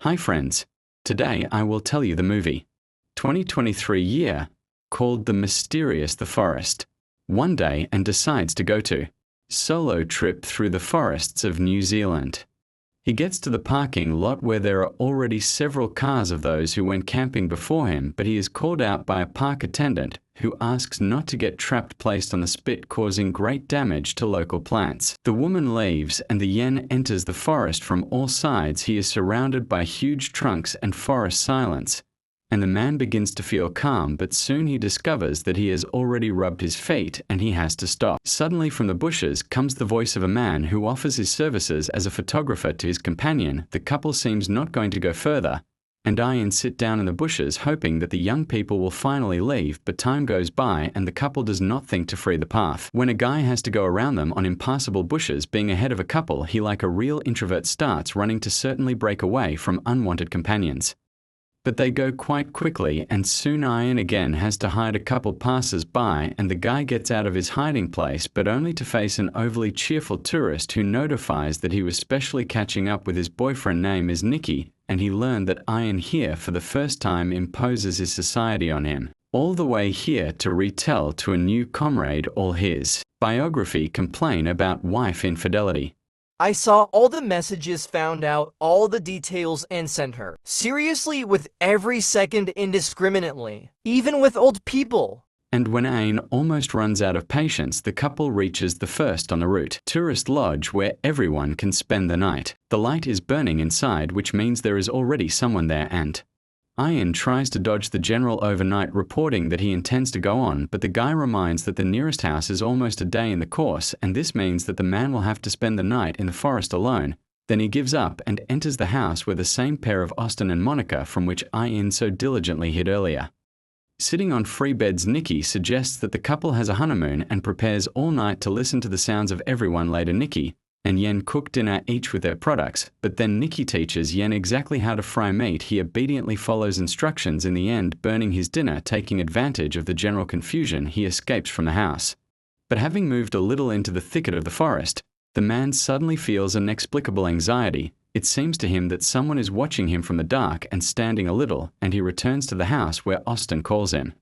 Hi friends, today I will tell you the movie 2023 year called The Mysterious the Forest. One day and decides to go to solo trip through the forests of New Zealand. He gets to the parking lot where there are already several cars of those who went camping before him, but he is called out by a park attendant who asks not to get trapped placed on the spit, causing great damage to local plants. The woman leaves and the yen enters the forest from all sides. He is surrounded by huge trunks and forest silence, and the man begins to feel calm, but soon he discovers that he has already rubbed his feet and he has to stop. Suddenly from the bushes comes the voice of a man who offers his services as a photographer to his companion. The couple seems not going to go further, and Ian sit down in the bushes hoping that the young people will finally leave, but time goes by and the couple does not think to free the path. When a guy has to go around them on impassable bushes, being ahead of a couple, he like a real introvert starts running to certainly break away from unwanted companions. But they go quite quickly, and soon Ian again has to hide a couple passes by, and the guy gets out of his hiding place, but only to face an overly cheerful tourist who notifies that he was specially catching up with his boyfriend name is Nikki, and he learned that Ian here for the first time imposes his society on him. All the way here to retell to a new comrade all his biography, complain about wife infidelity. I saw all the messages, found out all the details, and sent her. Seriously, with every second indiscriminately. Even with old people. And when Ian almost runs out of patience, the couple reaches the first on the route tourist lodge where everyone can spend the night. The light is burning inside, which means there is already someone there, and Ian tries to dodge the general overnight, reporting that he intends to go on, but the guy reminds that the nearest house is almost a day in the course, and this means that the man will have to spend the night in the forest alone. Then he gives up and enters the house where the same pair of Austin and Monica from which Ian so diligently hid earlier. Sitting on free beds, Nikki suggests that the couple has a honeymoon and prepares all night to listen to the sounds of everyone. Later, Nikki and Yen cook dinner each with their products, but then Nikki teaches Yen exactly how to fry meat. He obediently follows instructions, in the end burning his dinner. Taking advantage of the general confusion, he escapes from the house. But having moved a little into the thicket of the forest, the man suddenly feels an inexplicable anxiety. It seems to him that someone is watching him from the dark and standing a little, and he returns to the house where Austin calls him.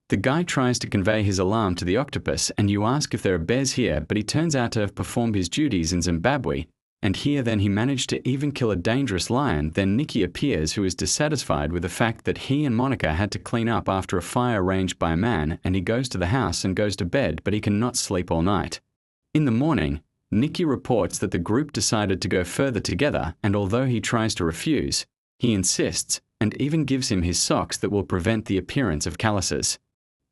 The guy tries to convey his alarm to the octopus, and you ask if there are bears here, but he turns out to have performed his duties in Zimbabwe, and here then he managed to even kill a dangerous lion. Then Nikki appears, who is dissatisfied with the fact that he and Monica had to clean up after a fire arranged by a man, and he goes to the house and goes to bed, but he cannot sleep all night. In the morning, Nikki reports that the group decided to go further together, and although he tries to refuse, he insists, and even gives him his socks that will prevent the appearance of calluses.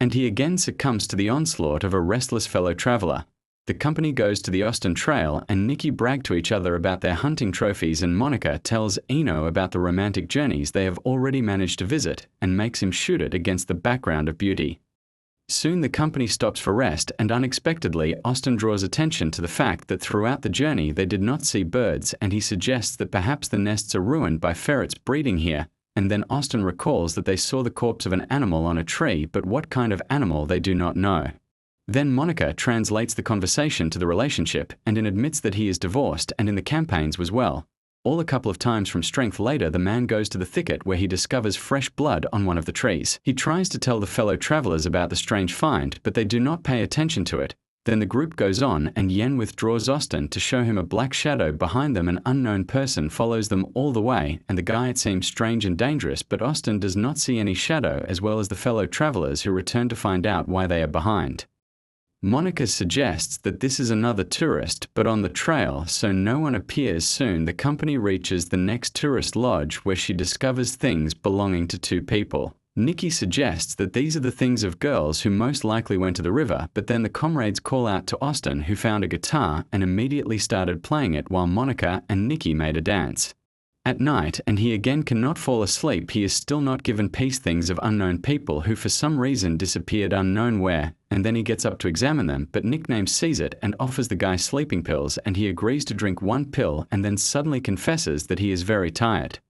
And he again succumbs to the onslaught of a restless fellow traveler. The company goes to the Austin Trail, and Nikki brag to each other about their hunting trophies, and Monica tells Eno about the romantic journeys they have already managed to visit, and makes him shoot it against the background of beauty. Soon the company stops for rest, and unexpectedly Austin draws attention to the fact that throughout the journey they did not see birds, and he suggests that perhaps the nests are ruined by ferrets breeding here. And then Austin recalls that they saw the corpse of an animal on a tree, but what kind of animal they do not know. Then Monica translates the conversation to the relationship, and admits that he is divorced and in the campaigns was well. All a couple of times from strength. Later, the man goes to the thicket where he discovers fresh blood on one of the trees. He tries to tell the fellow travelers about the strange find, but they do not pay attention to it. Then the group goes on, and Yen withdraws Austin to show him a black shadow behind them. An unknown person follows them all the way, and the guy, it seems strange and dangerous, but Austin does not see any shadow, as well as the fellow travelers who return to find out why they are behind. Monica suggests that this is another tourist, but on the trail, so no one appears. Soon the company reaches the next tourist lodge where she discovers things belonging to two people. Nikki suggests that these are the things of girls who most likely went to the river, but then the comrades call out to Austin, who found a guitar and immediately started playing it while Monica and Nikki made a dance. At night, and he again cannot fall asleep, he is still not given peace. Things of unknown people who for some reason disappeared unknown where, and then he gets up to examine them, but Nickname sees it and offers the guy sleeping pills, and he agrees to drink one pill and then suddenly confesses that he is very tired.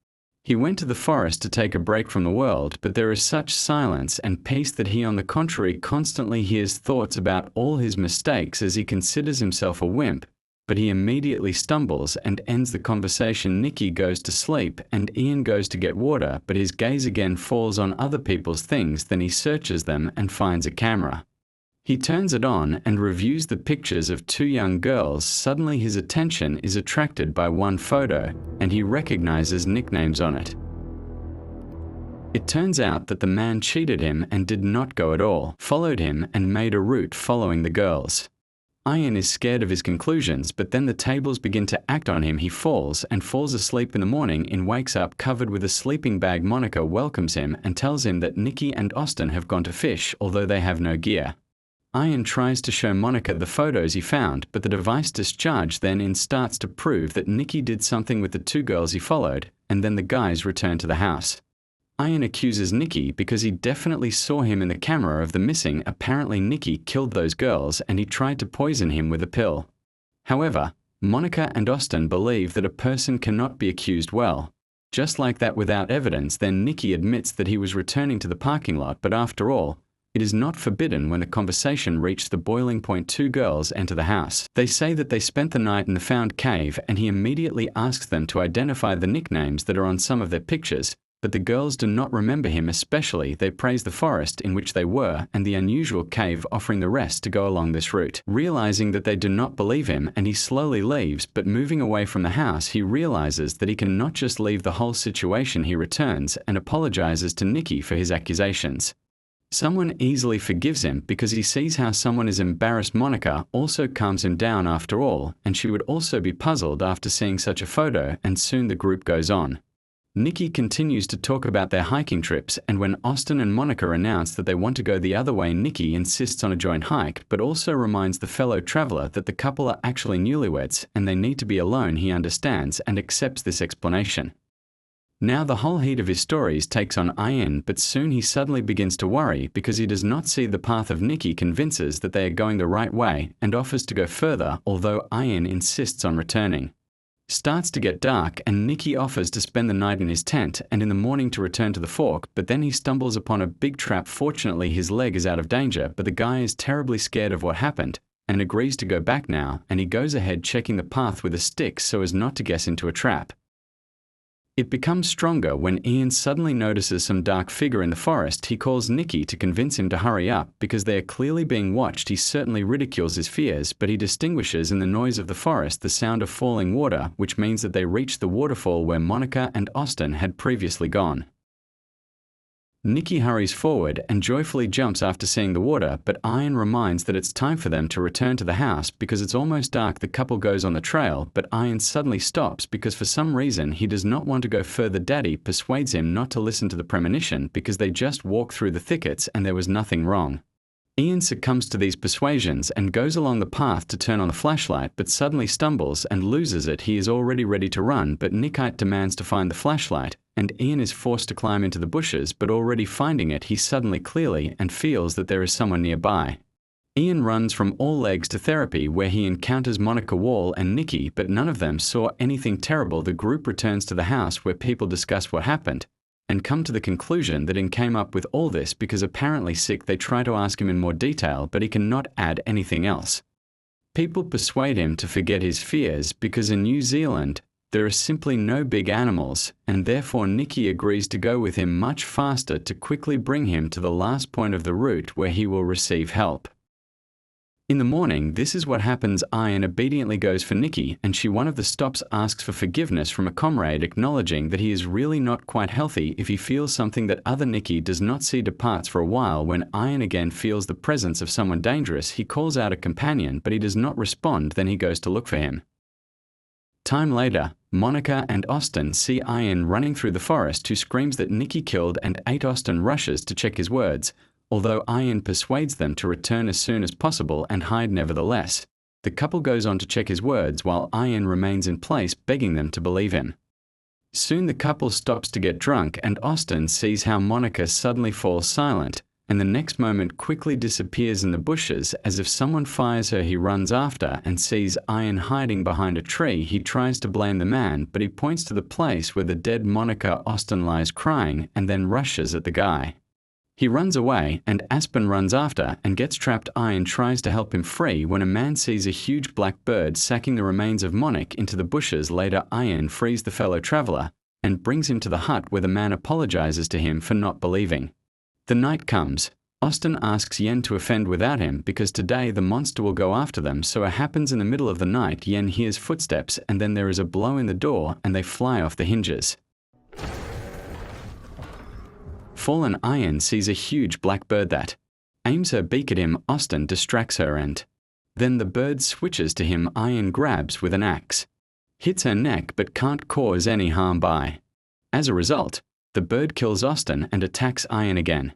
He went to the forest to take a break from the world, but there is such silence and peace that he on the contrary constantly hears thoughts about all his mistakes as he considers himself a wimp, but he immediately stumbles and ends the conversation. Nicky goes to sleep and Ian goes to get water, but his gaze again falls on other people's things. Then he searches them and finds a camera. He turns it on and reviews the pictures of two young girls. Suddenly his attention is attracted by one photo and he recognizes nicknames on it. It turns out that the man cheated him and did not go at all, followed him and made a route following the girls. Ian is scared of his conclusions, but then the tables begin to act on him. He falls asleep in the morning and wakes up covered with a sleeping bag. Monica welcomes him and tells him that Nicky and Austin have gone to fish, although they have no gear. Ian tries to show Monica the photos he found, but the device discharged then starts to prove that Nicky did something with the two girls he followed, and then the guys return to the house. Ian accuses Nicky because he definitely saw him in the camera of the missing. Apparently Nicky killed those girls and he tried to poison him with a pill. However, Monica and Austin believe that a person cannot be accused well. Just like that, without evidence, then Nicky admits that he was returning to the parking lot, but after all, it is not forbidden. When the conversation reached the boiling point, two girls enter the house. They say that they spent the night in the found cave and he immediately asks them to identify the nicknames that are on some of their pictures. But the girls do not remember him, especially they praise the forest in which they were and the unusual cave, offering the rest to go along this route. Realizing that they do not believe him, and he slowly leaves, but moving away from the house he realizes that he cannot just leave the whole situation. He returns and apologizes to Nicky for his accusations. Someone easily forgives him because he sees how someone is embarrassed. Monica also calms him down after all, and she would also be puzzled after seeing such a photo, and soon the group goes on. Nicky continues to talk about their hiking trips, and when Austin and Monica announce that they want to go the other way, Nicky insists on a joint hike, but also reminds the fellow traveler that the couple are actually newlyweds and they need to be alone. He understands and accepts this explanation. Now the whole heat of his stories takes on Ian, but soon he suddenly begins to worry because he does not see the path of Nicky. Convinces that they are going the right way and offers to go further, although Ian insists on returning. Starts to get dark and Nicky offers to spend the night in his tent and in the morning to return to the fork, but then he stumbles upon a big trap. Fortunately his leg is out of danger, but the guy is terribly scared of what happened and agrees to go back now, and he goes ahead checking the path with a stick so as not to guess into a trap. It becomes stronger when Ian suddenly notices some dark figure in the forest. He calls Nicky to convince him to hurry up because they are clearly being watched. He certainly ridicules his fears, but he distinguishes in the noise of the forest the sound of falling water, which means that they reach the waterfall where Monica and Austin had previously gone. Nicky hurries forward and joyfully jumps after seeing the water, but Ian reminds that it's time for them to return to the house because it's almost dark. The couple goes on the trail, but Ian suddenly stops because for some reason he does not want to go further. Daddy persuades him not to listen to the premonition because they just walked through the thickets and there was nothing wrong. Ian succumbs to these persuasions and goes along the path to turn on the flashlight, but suddenly stumbles and loses it. He is already ready to run, but Nicky demands to find the flashlight, and Ian is forced to climb into the bushes, but already finding it, he suddenly clearly and feels that there is someone nearby. Ian runs from all legs to therapy, where he encounters Monica Wall and Nicky, but none of them saw anything terrible. The group returns to the house where people discuss what happened and come to the conclusion that Ian came up with all this because apparently sick. They try to ask him in more detail, but he cannot add anything else. People persuade him to forget his fears because in New Zealand, there are simply no big animals, and therefore Nicky agrees to go with him much faster to quickly bring him to the last point of the route where he will receive help. In the morning, this is what happens. Ian obediently goes for Nicky, and she one of the stops asks for forgiveness from a comrade, acknowledging that he is really not quite healthy. If he feels something that other Nicky does not see, departs for a while. When Ian again feels the presence of someone dangerous, he calls out a companion, but he does not respond. Then he goes to look for him. Time later, Monica and Austin see Ian running through the forest, who screams that Nicky killed and ate. Austin rushes to check his words, although Ian persuades them to return as soon as possible and hide nevertheless. The couple goes on to check his words while Ian remains in place, begging them to believe him. Soon the couple stops to get drunk and Austin sees how Monica suddenly falls silent, and the next moment quickly disappears in the bushes as if someone fires her. He runs after and sees Ian hiding behind a tree. He tries to blame the man, but he points to the place where the dead Monica. Austin lies crying and then rushes at the guy. He runs away, and Aspen runs after and gets trapped. Ian tries to help him free when a man sees a huge black bird sacking the remains of Monic into the bushes. Later, Ian frees the fellow traveler and brings him to the hut where the man apologizes to him for not believing. The night comes. Austin asks Yen to offend without him because today the monster will go after them, so it happens in the middle of the night. Yen hears footsteps and then there is a blow in the door and they fly off the hinges. Fallen Ian sees a huge black bird that aims her beak at him. Austin distracts her and then the bird switches to him. Ian grabs with an axe, hits her neck but can't cause any harm by. As a result, the bird kills Austin and attacks Ian again.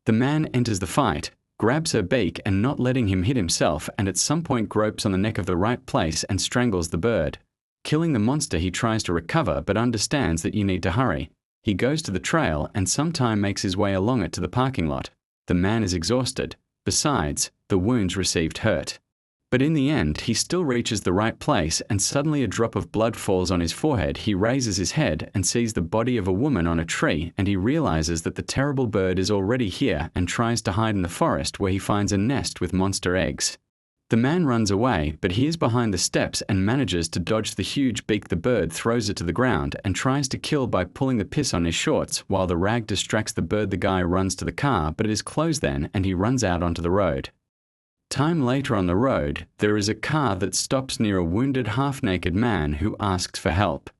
The man enters the fight, grabs her beak and not letting him hit himself, and at some point gropes on the neck of the right place and strangles the bird. Killing the monster, he tries to recover but understands that you need to hurry. He goes to the trail and sometime makes his way along it to the parking lot. The man is exhausted. Besides, the wounds received hurt. But in the end, he still reaches the right place and suddenly a drop of blood falls on his forehead. He raises his head and sees the body of a woman on a tree, and he realizes that the terrible bird is already here and tries to hide in the forest where he finds a nest with monster eggs. The man runs away, but he is behind the steps and manages to dodge the huge beak. The bird throws it to the ground and tries to kill by pulling the piss on his shorts. While the rag distracts the bird, the guy runs to the car, but it is closed then and he runs out onto the road. Time later on the road, there is a car that stops near a wounded half-naked man who asks for help.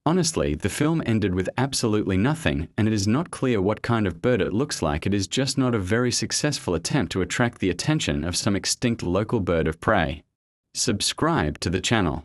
Honestly, the film ended with absolutely nothing, and it is not clear what kind of bird it looks like. It is just not a very successful attempt to attract the attention of some extinct local bird of prey. Subscribe to the channel.